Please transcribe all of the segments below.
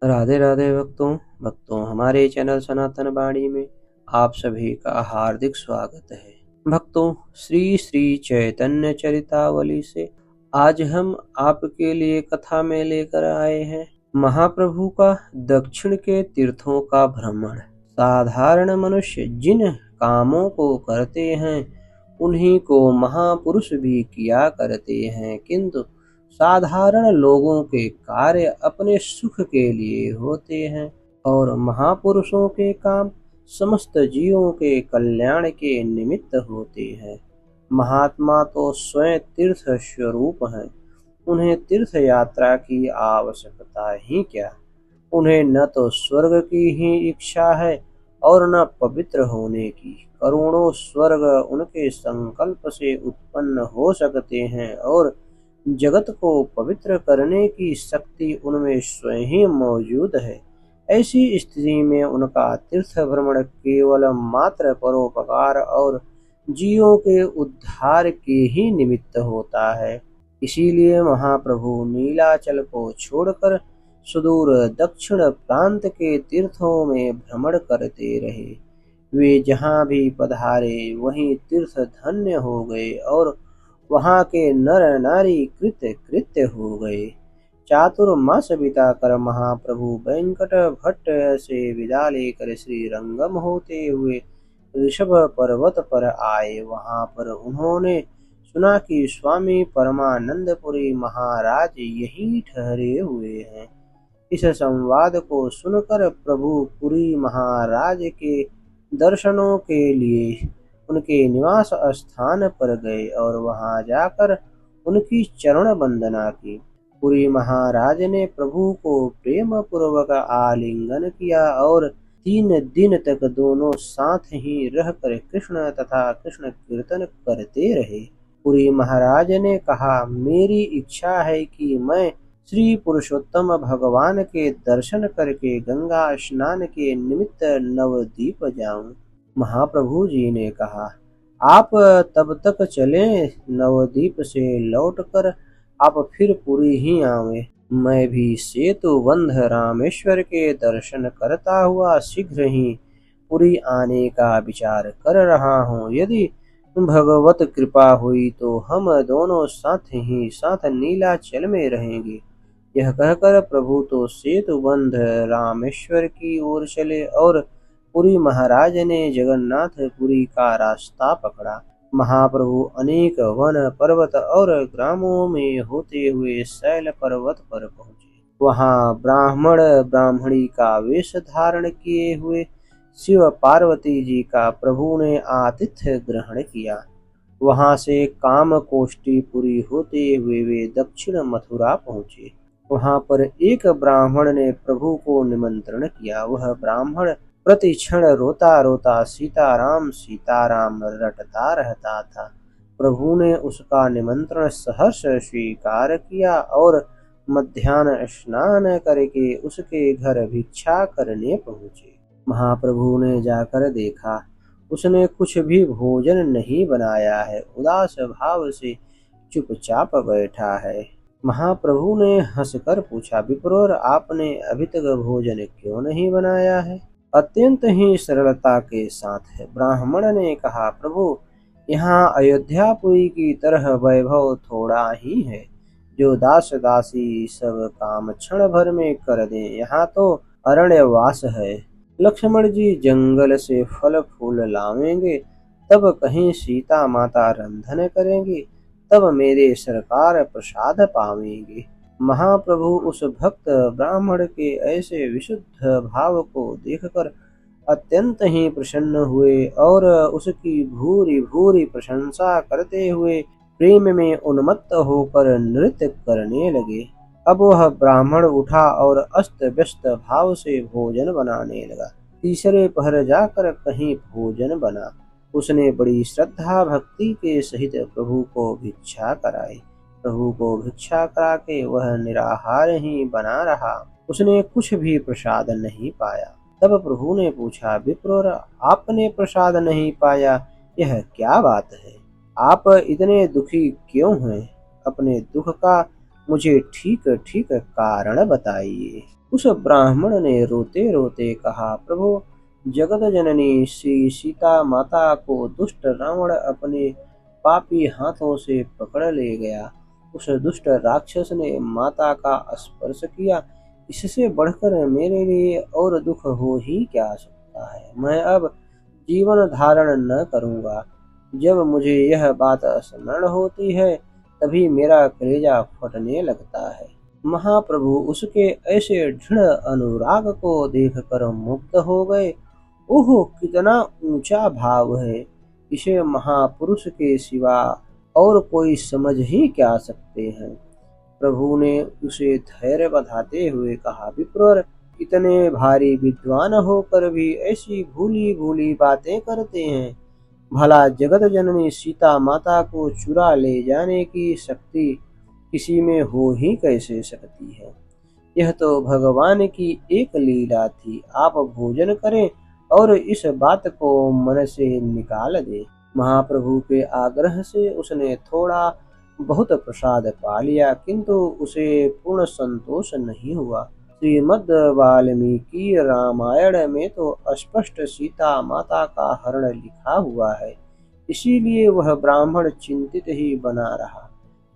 राधे राधे भक्तों हमारे चैनल सनातन वाणी में आप सभी का हार्दिक स्वागत है। भक्तों, श्री श्री चैतन्य चरितावली से आज हम आपके लिए कथा में लेकर आए हैं महाप्रभु का दक्षिण के तीर्थों का भ्रमण। साधारण मनुष्य जिन कामों को करते हैं उन्हीं को महापुरुष भी किया करते हैं, किंतु साधारण लोगों के कार्य अपने सुख के लिए होते हैं और महापुरुषों के काम समस्त जीवों के कल्याण के निमित्त होते हैं। महात्मा तो स्वयं तीर्थ स्वरूप हैं, उन्हें तीर्थ यात्रा की आवश्यकता ही क्या। उन्हें न तो स्वर्ग की ही इच्छा है और न पवित्र होने की। करोड़ों स्वर्ग उनके संकल्प से उत्पन्न हो सकते हैं और जगत को पवित्र करने की शक्ति उनमें स्वयं ही मौजूद है। ऐसी स्थिति में उनका तीर्थ भ्रमण केवल मात्र परोपकार और जीवों के उद्धार के ही निमित्त होता है। इसीलिए महाप्रभु नीलाचल को छोड़कर सुदूर दक्षिण प्रांत के तीर्थों में भ्रमण करते रहे। वे जहाँ भी पधारे वहीं तीर्थ धन्य हो गए और वहाँ के नर नारी कृत्य कृत्य हो गए। चातुर्मास बिताकर महाप्रभु वेंकट भट्ट से विदा लेकर श्री रंगम होते हुए ऋषभ पर्वत पर आए। वहाँ पर उन्होंने सुना कि स्वामी परमानंदपुरी महाराज यहीं ठहरे हुए हैं। इस संवाद को सुनकर प्रभु पुरी महाराज के दर्शनों के लिए उनके निवास स्थान पर गए और वहां जाकर उनकी चरण वंदना की। पुरी महाराज ने प्रभु को प्रेम पूर्वक आलिंगन किया और 3 दिन तक दोनों साथ ही रहकर कृष्ण तथा कृष्ण कीर्तन करते रहे। पुरी महाराज ने कहा, मेरी इच्छा है कि मैं श्री पुरुषोत्तम भगवान के दर्शन करके गंगा स्नान के निमित्त नवद्वीप जाऊं। महाप्रभु जी ने कहा, आप तब तक चलें, नवद्वीप से लौटकर आप फिर पुरी ही आवे। मैं भी सेतु बंध रामेश्वर के दर्शन करता हुआ शीघ्र ही पुरी आने का विचार कर रहा हूँ। यदि भगवत कृपा हुई तो हम दोनों साथ ही साथ नीलाचल में रहेंगे। यह कहकर प्रभु तो सेतु बंध रामेश्वर की ओर चले और पुरी महाराज ने जगन्नाथपुरी का रास्ता पकड़ा। महाप्रभु अनेक वन पर्वत और ग्रामों में होते हुए शैल पर्वत पर पहुँचे। वहाँ ब्राह्मण ब्राह्मणी का वेश धारण किए हुए शिव पार्वती जी का प्रभु ने आतिथ्य ग्रहण किया। वहाँ से काम कोष्ठीपुरी होते हुए वे दक्षिण मथुरा पहुँचे। वहाँ पर एक ब्राह्मण ने प्रभु को निमंत्रण किया। वह ब्राह्मण प्रति क्षण रोता रोता सीताराम सीताराम रटता रहता था। प्रभु ने उसका निमंत्रण सहर्ष स्वीकार किया और मध्याह्न स्नान करके उसके घर भिक्षा करने पहुँचे। महाप्रभु ने जाकर देखा, उसने कुछ भी भोजन नहीं बनाया है, उदास भाव से चुपचाप बैठा है। महाप्रभु ने हंसकर पूछा, विप्रोर, आपने अभी तक भोजन क्यों नहीं बनाया है? अत्यंत ही सरलता के साथ है। ब्राह्मण ने कहा, प्रभु, यहाँ अयोध्यापुरी की तरह वैभव थोड़ा ही है जो दास दासी सब काम क्षण भर में कर दें। यहाँ तो अरण्यवास है। लक्ष्मण जी जंगल से फल फूल लावेंगे, तब कहीं सीता माता रंधन करेंगी, तब मेरे सरकार प्रसाद पावेंगे। महाप्रभु उस भक्त ब्राह्मण के ऐसे विशुद्ध भाव को देखकर अत्यंत ही प्रसन्न हुए और उसकी भूरी भूरी प्रशंसा करते हुए प्रेम में उन्मत्त होकर नृत्य करने लगे। अब वह ब्राह्मण उठा और अस्त व्यस्त भाव से भोजन बनाने लगा। तीसरे पहर जाकर कहीं भोजन बना। उसने बड़ी श्रद्धा भक्ति के सहित प्रभु को भिक्षा कराई। प्रभु को भिक्षा करा के वह निराहार ही बना रहा। उसने कुछ भी प्रसाद नहीं पाया। तब प्रभु ने पूछा, विप्रोर, आपने प्रसाद नहीं पाया, यह क्या बात है? आप इतने दुखी क्यों हैं? अपने दुख का मुझे ठीक ठीक कारण बताइए। उस ब्राह्मण ने रोते रोते कहा, प्रभु, जगत जननी श्री सीता माता को दुष्ट रावण अपने पापी हाथों से पकड़ ले गया। उस दुष्ट राक्षस ने माता का स्पर्श किया। इससे बढ़कर मेरे लिए और दुख हो ही क्या सकता है। मैं अब जीवन धारण न करूंगा। जब मुझे यह बात स्मरण होती है तभी मेरा कलेजा फटने लगता है। महाप्रभु उसके ऐसे दृढ़ अनुराग को देखकर मुग्ध हो गए। ओह, कितना ऊंचा भाव है! इसे महापुरुष के सिवा और कोई समझ ही क्या सकते हैं। प्रभु ने उसे धैर्य बधाते हुए कहा, विप्र, इतने भारी विद्वान होकर भी ऐसी भूली भूली बातें करते हैं। भला जगत जननी सीता माता को चुरा ले जाने की शक्ति किसी में हो ही कैसे सकती है। यह तो भगवान की एक लीला थी। आप भोजन करें और इस बात को मन से निकाल दें। महाप्रभु के आग्रह से उसने थोड़ा बहुत प्रसाद पा लिया, किंतु उसे पूर्ण संतोष नहीं हुआ। श्रीमद् वाल्मीकि रामायण में तो स्पष्ट सीता माता का हरण लिखा हुआ है, इसीलिए वह ब्राह्मण चिंतित ही बना रहा।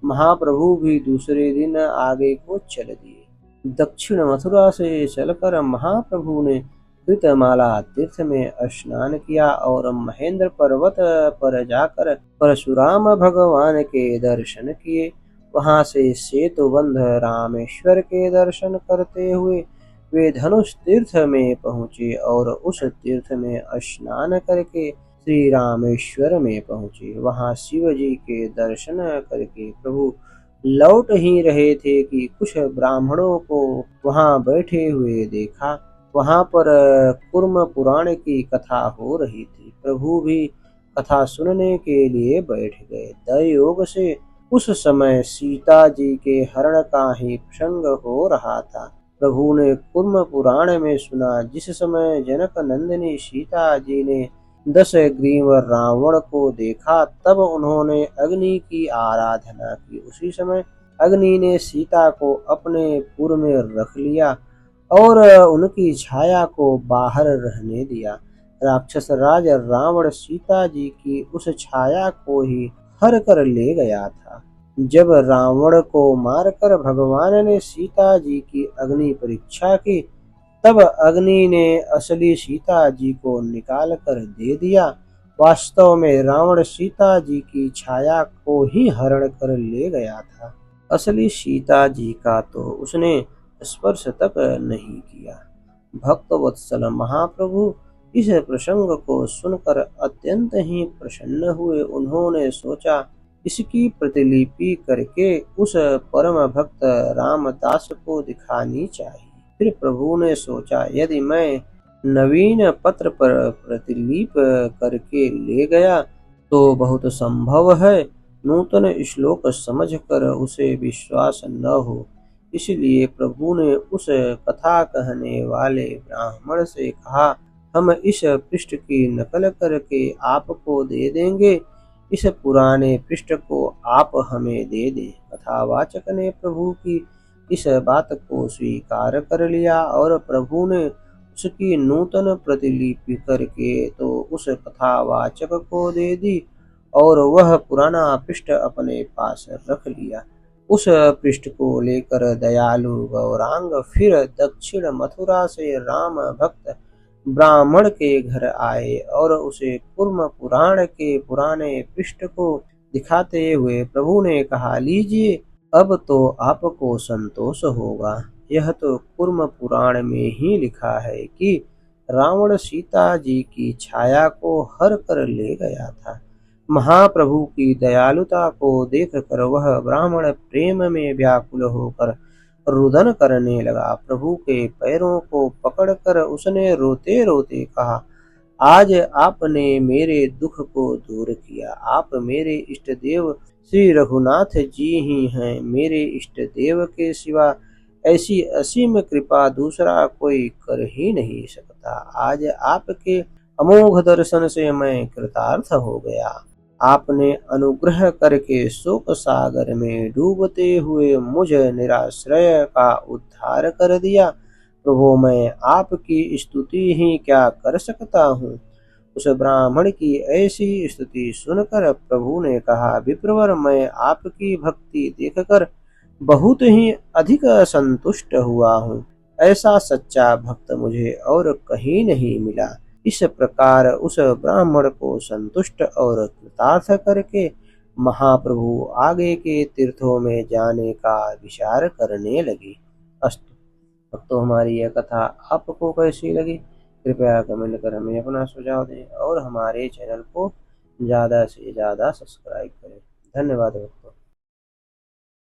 महाप्रभु भी दूसरे दिन आगे को चल दिए। दक्षिण मथुरा से चलकर महाप्रभु ने कृतमाला तीर्थ में स्नान किया और महेंद्र पर्वत पर जाकर परशुराम भगवान के दर्शन किए। वहां से सेतुबंध रामेश्वर के दर्शन करते हुए वे धनुष तीर्थ में पहुँचे और उस तीर्थ में स्नान करके श्री रामेश्वर में पहुँचे। वहां शिव जी के दर्शन करके प्रभु लौट ही रहे थे कि कुछ ब्राह्मणों को वहां बैठे हुए देखा। वहां पर कूर्म पुराण की कथा हो रही थी। प्रभु भी कथा सुनने के लिए बैठ गए। दयोग से उस समय सीता जी के हरण का ही प्रसंग हो रहा था। प्रभु ने कूर्म पुराण में सुना, जिस समय जनक नंदिनी सीता जी ने 10 ग्रीव रावण को देखा तब उन्होंने अग्नि की आराधना की। उसी समय अग्नि ने सीता को अपने पुर में रख लिया और उनकी छाया को बाहर रहने दिया। राक्षस राज रावण सीता जी की उस छाया को ही हर कर ले गया था। जब रावण को मारकर भगवान ने सीता जी की अग्नि परीक्षा की तब अग्नि ने असली सीता जी को निकाल कर दे दिया। वास्तव में रावण सीता जी की छाया को ही हरण कर ले गया था। असली सीता जी का तो उसने स्पर्श तक नहीं किया। भक्तवत्सल महाप्रभु इस प्रसंग को सुनकर अत्यंत ही प्रसन्न हुए। उन्होंने सोचा, इसकी प्रतिलिपि करके उस परम भक्त रामदास को दिखानी चाहिए। फिर प्रभु ने सोचा, यदि मैं नवीन पत्र पर प्रतिलिप करके ले गया तो बहुत संभव है नूतन श्लोक समझकर उसे विश्वास न हो। इसलिए प्रभु ने उस कथा कहने वाले ब्राह्मण से कहा, हम इस पृष्ठ की नकल करके आपको दे देंगे। इस पुराने पृष्ठ को आप हमें दे दें। कथावाचक ने प्रभु की इस बात को स्वीकार कर लिया और प्रभु ने उसकी नूतन प्रतिलिपि करके तो उस कथावाचक को दे दी और वह पुराना पृष्ठ अपने पास रख लिया। उस पृष्ठ को लेकर दयालु गौरांग फिर दक्षिण मथुरा से राम भक्त ब्राह्मण के घर आए और उसे कूर्म पुराण के पुराने पृष्ठ को दिखाते हुए प्रभु ने कहा, लीजिए, अब तो आपको संतोष होगा। यह तो कूर्म पुराण में ही लिखा है कि रावण सीता जी की छाया को हर कर ले गया था। महाप्रभु की दयालुता को देखकर वह ब्राह्मण प्रेम में व्याकुल होकर रुदन करने लगा। प्रभु के पैरों को पकड़कर उसने रोते रोते कहा, आज आपने मेरे दुख को दूर किया। आप मेरे इष्ट देव श्री रघुनाथ जी ही हैं। मेरे इष्ट देव के सिवा ऐसी असीम कृपा दूसरा कोई कर ही नहीं सकता। आज आपके अमोघ दर्शन से मैं कृतार्थ हो गया। आपने अनुग्रह करके शोक सागर में डूबते हुए मुझ निराश्रय का उद्धार कर दिया। प्रभु मैं आपकी स्तुति ही क्या कर सकता हूँ। उस ब्राह्मण की ऐसी स्तुति सुनकर प्रभु ने कहा, विप्रवर मैं आपकी भक्ति देखकर बहुत ही अधिक संतुष्ट हुआ हूँ। ऐसा सच्चा भक्त मुझे और कहीं नहीं मिला। इस प्रकार उस ब्राह्मण को संतुष्ट और कृतार्थ करके महाप्रभु आगे के तीर्थों में जाने का विचार करने लगे। अस्तु भक्तों, हमारी यह कथा आपको कैसी लगी? कृपया कमेंट कर हमें अपना सुझाव दें और हमारे चैनल को ज़्यादा से ज़्यादा सब्सक्राइब करें। धन्यवाद।